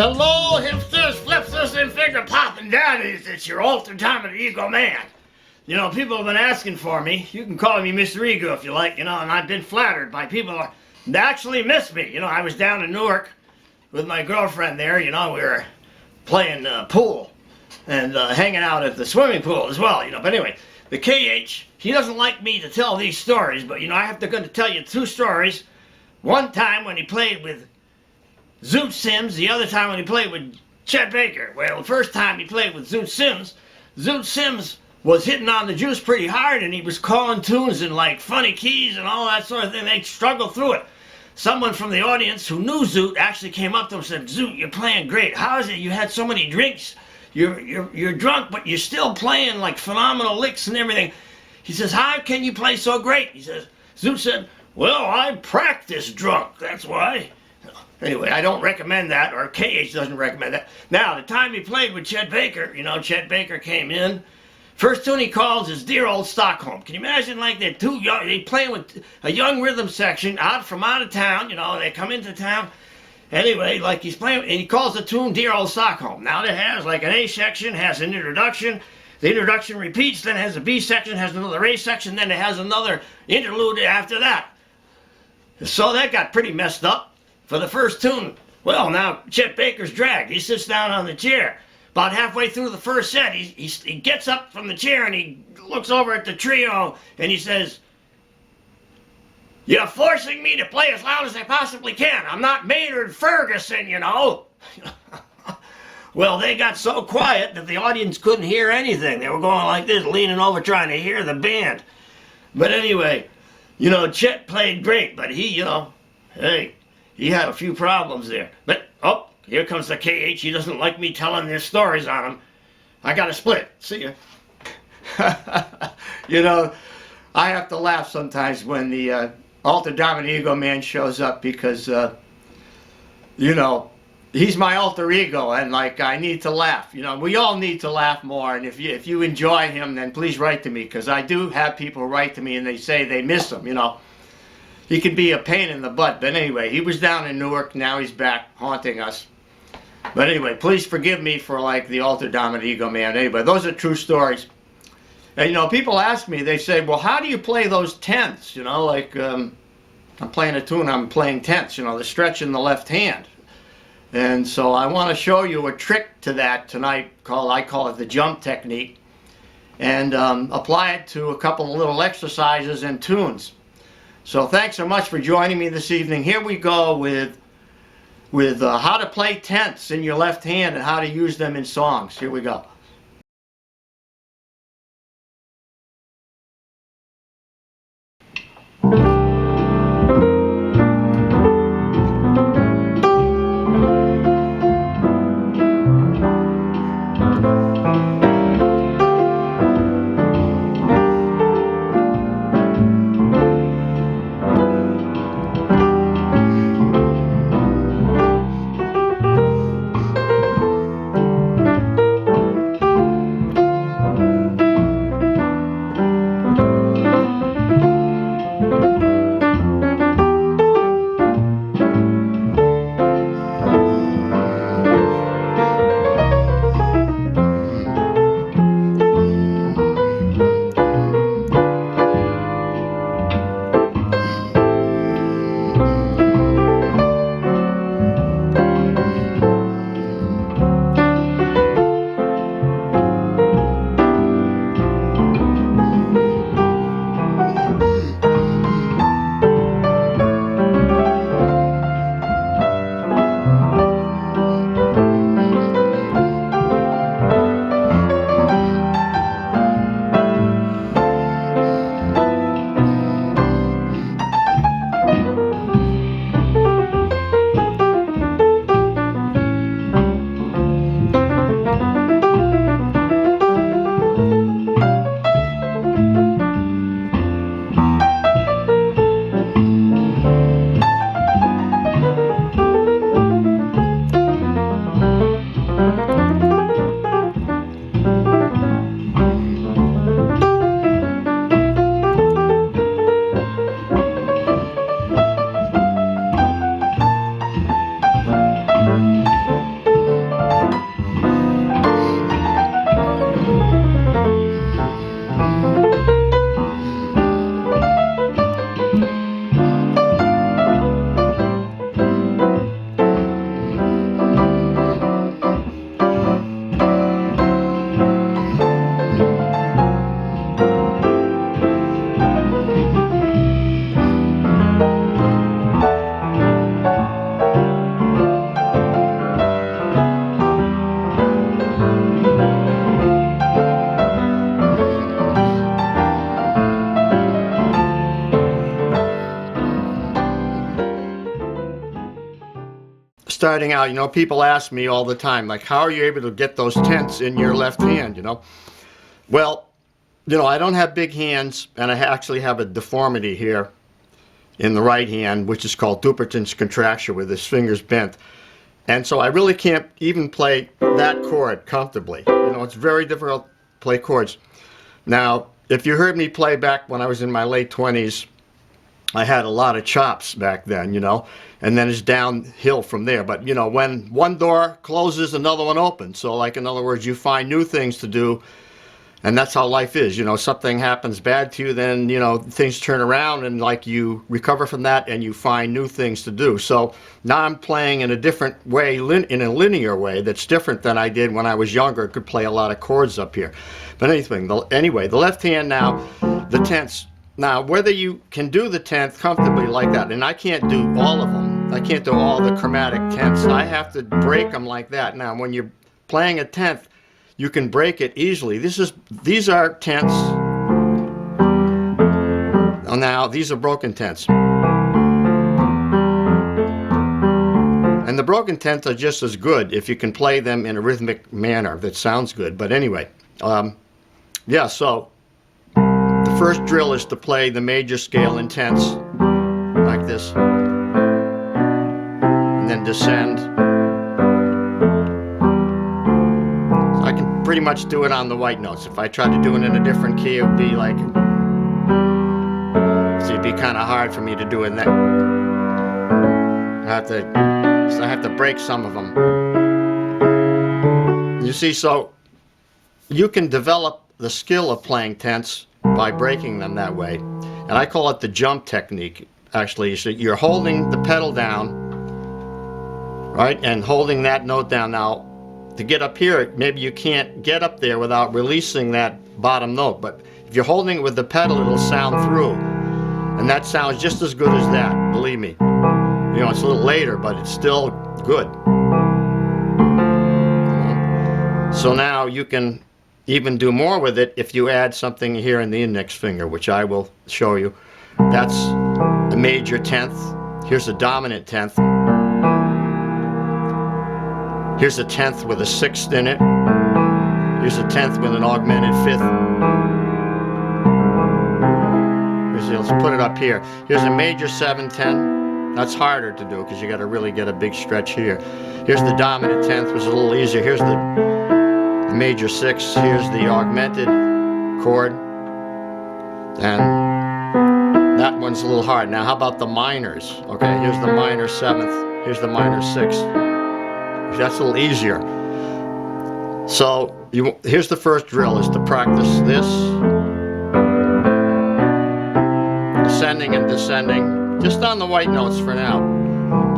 Hello, hipsters, flipsters, and finger popping daddies. It's your altered time of the ego man. You know, people have been asking for me. You can call me Mr. Ego if you like, and I've been flattered by people that actually miss me. I was down in Newark with my girlfriend there. We were playing pool and hanging out at the swimming pool as well. But anyway, the KH, he doesn't like me to tell these stories, but I have to going to tell you two stories. One time when he played with Zoot Sims, the other time when he played with Chet Baker. Well, the first time he played with Zoot Sims was hitting on the juice pretty hard, and he was calling tunes in like funny keys and all that sort of thing. They struggled through it. Someone from the audience who knew Zoot actually came up to him and said, "Zoot, you're playing great. How is it you had so many drinks? You're drunk, but you're still playing like phenomenal licks and everything." He says, "How can you play so great?" He says, Zoot said, "Well, I practice drunk, that's why." Anyway, I don't recommend that, or KH doesn't recommend that. Now, the time he played with Chet Baker, Chet Baker came in. First tune he calls is Dear Old Stockholm. Can you imagine, like, they're too young, they playing with a young rhythm section from out of town, they come into town. Anyway, like he's playing, and he calls the tune Dear Old Stockholm. Now, it has like an A section, has an introduction. The introduction repeats, then has a B section, has another A section, then it has another interlude after that. So that got pretty messed up. For the first tune, well, now Chet Baker's dragged. He sits down on the chair. About halfway through the first set, he gets up from the chair and he looks over at the trio and he says, "You're forcing me to play as loud as I possibly can. I'm not Maynard Ferguson, Well, they got so quiet that the audience couldn't hear anything. They were going like this, leaning over trying to hear the band. But anyway, Chet played great, but he had a few problems there. But, here comes the KH. He doesn't like me telling their stories on him. I got to split. See ya. I have to laugh sometimes when the Altered Dominant Ego man shows up because, he's my alter ego, and I need to laugh. We all need to laugh more, and if you enjoy him, then please write to me, because I do have people write to me and they say they miss him, He could be a pain in the butt, but anyway, he was down in Newark, now he's back haunting us. But anyway, please forgive me for the Altered Dominant Ego man. Anyway, those are true stories. And people ask me, they say, "Well, how do you play those tenths?" I'm playing a tune, I'm playing tenths, the stretch in the left hand. And so I want to show you a trick to that tonight I call it the jump technique, and apply it to a couple of little exercises and tunes. So thanks so much for joining me this evening. Here we go with how to play tenths in your left hand and how to use them in songs. Here we go. starting out, you know, people ask me all the time, like, how are you able to get those tenths in your left hand, you know? Well, you know, I don't have big hands, and I actually have a deformity here in the right hand, which is called Dupuytren's contracture, where this finger's bent. And so I really can't even play that chord comfortably. You know, it's very difficult to play chords. Now, if you heard me play back when I was in my late 20s, I had a lot of chops back then, you know, and then it's downhill from there. But, you know, when one door closes, another one opens. So, like, in other words, you find new things to do, and that's how life is. You know, something happens bad to you, then, you know, things turn around, and, like, you recover from that, and you find new things to do. So now I'm playing in a different way, in a linear way that's different than I did when I was younger. Could play a lot of chords up here. But anyway, the left hand now, the tenths. Now, whether you can do the tenth comfortably like that, and I can't do all of them. I can't do all the chromatic tenths. I have to break them like that. Now, when you're playing a tenth, you can break it easily. These are tenths. Now, these are broken tenths. And the broken tenths are just as good if you can play them in a rhythmic manner that sounds good. But anyway, yeah, so the first drill is to play the major scale in tenths, like this, and then descend. So I can pretty much do it on the white notes. If I tried to do it in a different key, it would be like, so it'd be kind of hard for me to do it in that. So I have to break some of them. You see, so you can develop the skill of playing tenths by breaking them that way. And I call it the jump technique, actually. So you're holding the pedal down, right, and holding that note down. Now, to get up here, maybe you can't get up there without releasing that bottom note. But if you're holding it with the pedal, it'll sound through. And that sounds just as good as that, believe me. You know, it's a little later, but it's still good. So now you can even do more with it if you add something here in the index finger, which I will show you. That's a major tenth. Here's a dominant tenth. Here's a tenth with a sixth in it. Here's a tenth with an augmented fifth. Let's put it up here. Here's a major 7/10. That's harder to do because you got to really get a big stretch here. Here's the dominant tenth, which is a little easier. Here's the major 6. Here's the augmented chord, and that one's a little hard. Now, how about the minors? Okay, here's the minor 7th. Here's the minor 6th. That's a little easier. So here's the first drill: is to practice this. Ascending and descending, just on the white notes for now,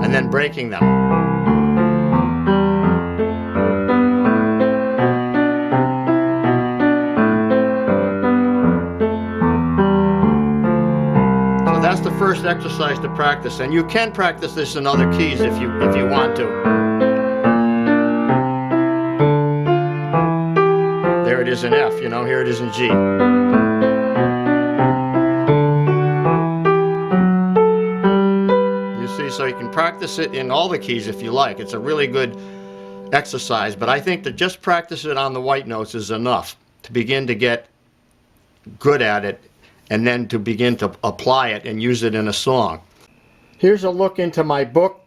and then breaking them. So that's the first exercise to practice, and you can practice this in other keys if you want to. There it is in F, you know, here it is in G. So you can practice it in all the keys if you like. It's a really good exercise, but I think that just practice it on the white notes is enough to begin to get good at it, and then to begin to apply it and use it in a song. Here's a look into my book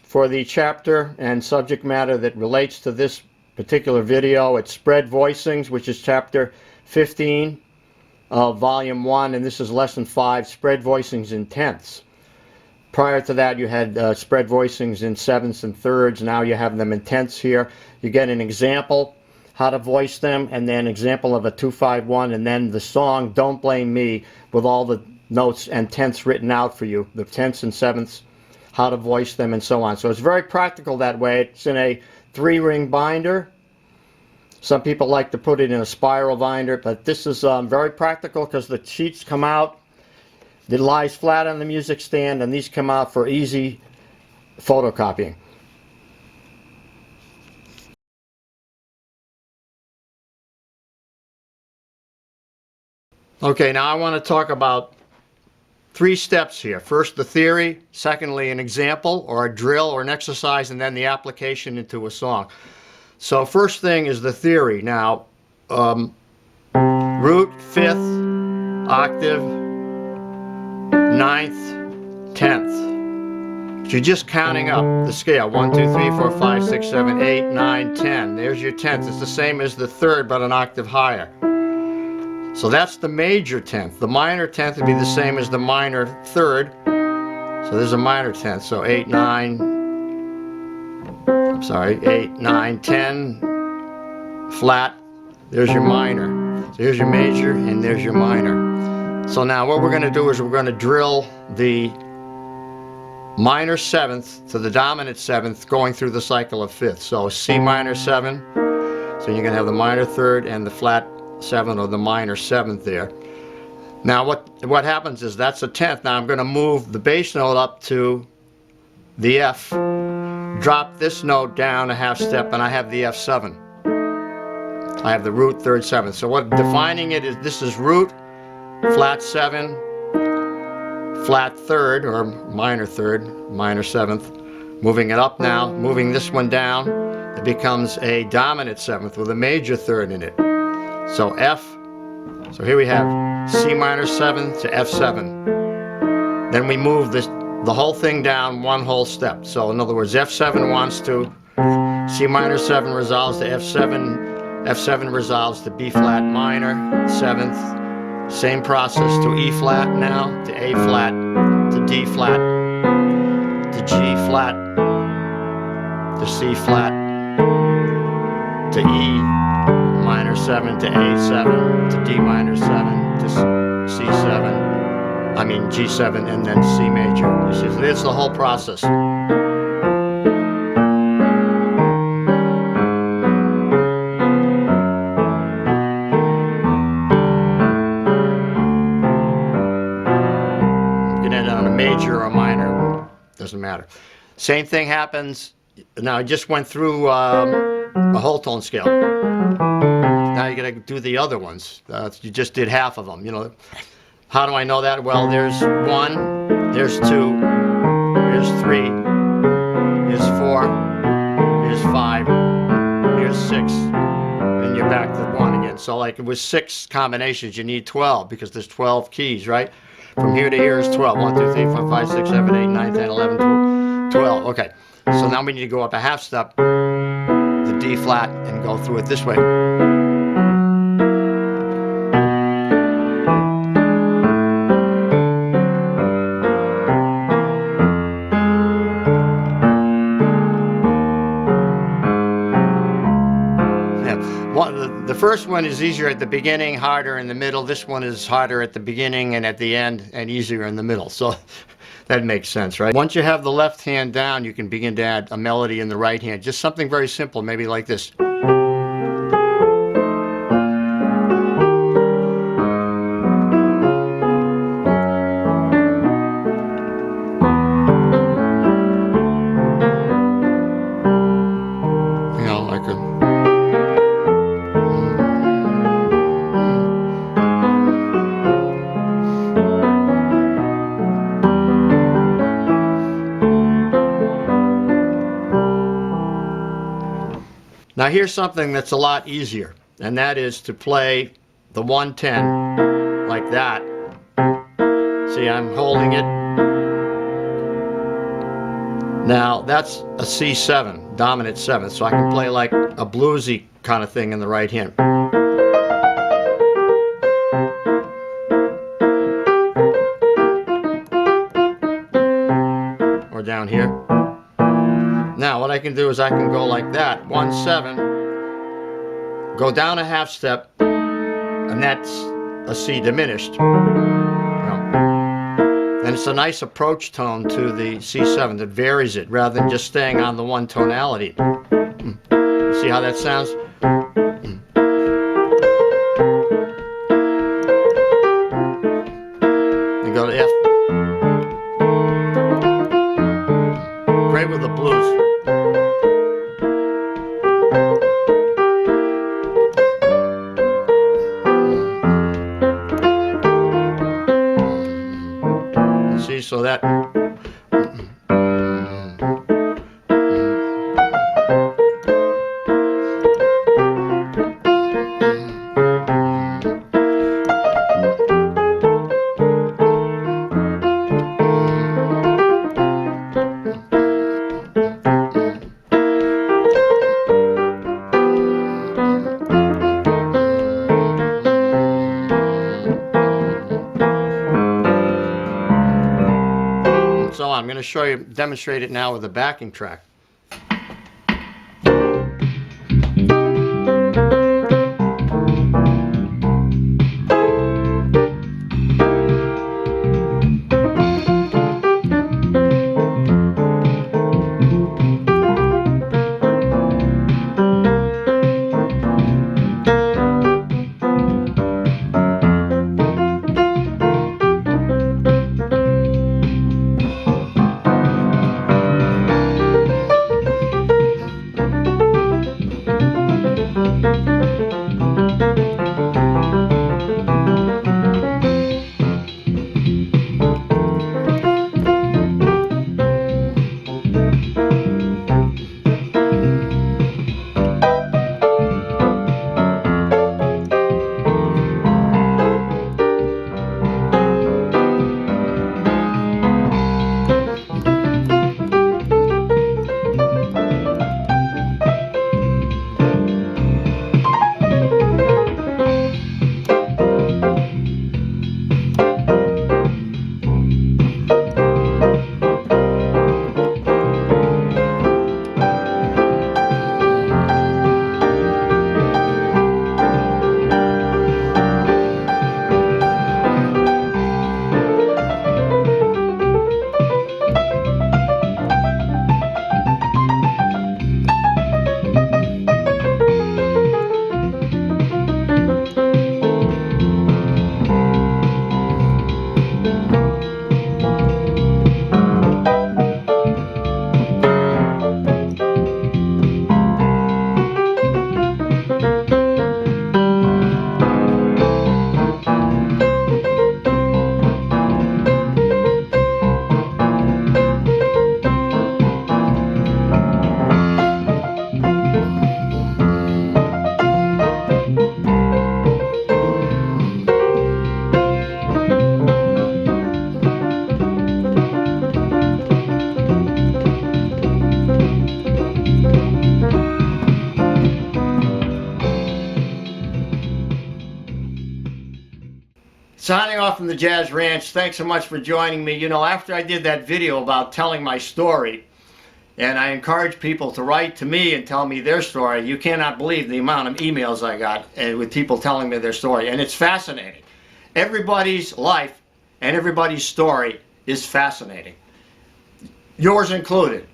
for the chapter and subject matter that relates to this particular video. It's Spread Voicings, which is chapter 15 of volume 1, and this is lesson 5, Spread Voicings in Tenths. Prior to that, you had spread voicings in 7ths and 3rds. Now you have them in tenths here. You get an example, how to voice them, and then example of a 2-5-1, and then the song Don't Blame Me with all the notes and tenths written out for you, the tenths and 7ths, how to voice them, and so on. So it's very practical that way. It's in a 3-ring binder. Some people like to put it in a spiral binder, but this is very practical because the sheets come out. It lies flat on the music stand, and these come out for easy photocopying. Okay, now I want to talk about three steps here. First, the theory. Secondly, an example or a drill or an exercise, and then the application into a song. So first thing is the theory. Now, root, fifth, octave, ninth, tenth. You're just counting up the scale. 1, 2, 3, 4, 5, 6, 7, 8, 9, 10. There's your tenth. It's the same as the third, but an octave higher. So that's the major tenth. The minor tenth would be the same as the minor third. So there's a minor tenth. So 8, 9, 10, flat. There's your minor. So here's your major and there's your minor. So now what we're going to do is we're going to drill the minor seventh to the dominant seventh going through the cycle of fifths. So C minor 7. So you're going to have the minor third and the flat 7 or the minor 7th there. Now what happens is that's a tenth. Now I'm going to move the bass note up to the F, drop this note down a half step, and I have the F7. I have the root, third, seventh. So what defining it is, this is root, flat 7, flat third or minor third, minor 7th. Moving it up now, moving this one down, it becomes a dominant 7th with a major third in it. So F, so here we have C minor 7 to F7. Then we move the whole thing down one whole step. So in other words, F7 wants to, C minor 7 resolves to F7, F7 resolves to B flat minor, 7th. Same process to E flat now, to A flat, to D flat, to G flat, to C flat, to E minor 7, to A7, to D minor 7, to C7, I mean G7, and then C major. You see, it's the whole process. Major or minor, doesn't matter. Same thing happens. Now I just went through a whole tone scale. Now you got to do the other ones. You just did half of them. You know, how do I know that? Well, there's 1, there's 2, here's 3, here's 4, here's 5, here's 6, and you're back to 1 again. So like with 6 combinations, you need 12 because there's 12 keys, right? From here to here is 12. 1, 2, 3, 4, 5, 6, 7, 8, 9, 10, 11, 12. Okay. So now we need to go up a half step, the D flat, and go through it this way. The first one is easier at the beginning, harder in the middle. This one is harder at the beginning and at the end, and easier in the middle. So that makes sense, right? Once you have the left hand down, you can begin to add a melody in the right hand. Just something very simple, maybe like this. You know, like a... Now here's something that's a lot easier, and that is to play the 110 like that. See, I'm holding it. Now that's a C7, dominant 7th, so I can play like a bluesy kind of thing in the right hand. Or down here. Now what I can do is I can go like that, 1, 7, go down a half step, and that's a C diminished. You know. And it's a nice approach tone to the C7 that varies it rather than just staying on the one tonality. See how that sounds? And go to F. Great with the blues. so that... So I'm going to demonstrate it now with a backing track. Signing off from the Jazz Ranch, thanks so much for joining me. You know, after I did that video about telling my story, and I encourage people to write to me and tell me their story, you cannot believe the amount of emails I got with people telling me their story, and it's fascinating. Everybody's life and everybody's story is fascinating. Yours included.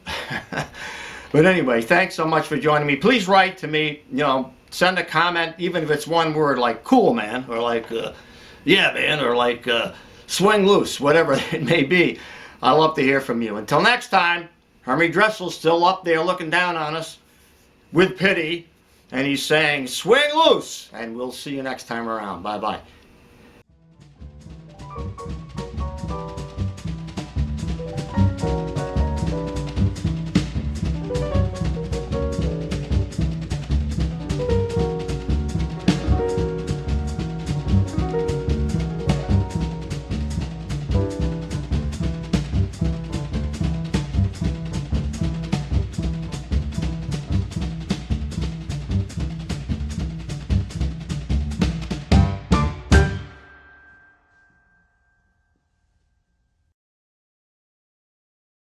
But anyway, thanks so much for joining me. Please write to me, you know, send a comment, even if it's one word like cool, man, or like, yeah, man, or like swing loose, whatever it may be. I love to hear from you. Until next time, Hermie Dressel's still up there looking down on us with pity, and he's saying, swing loose, and we'll see you next time around. Bye-bye.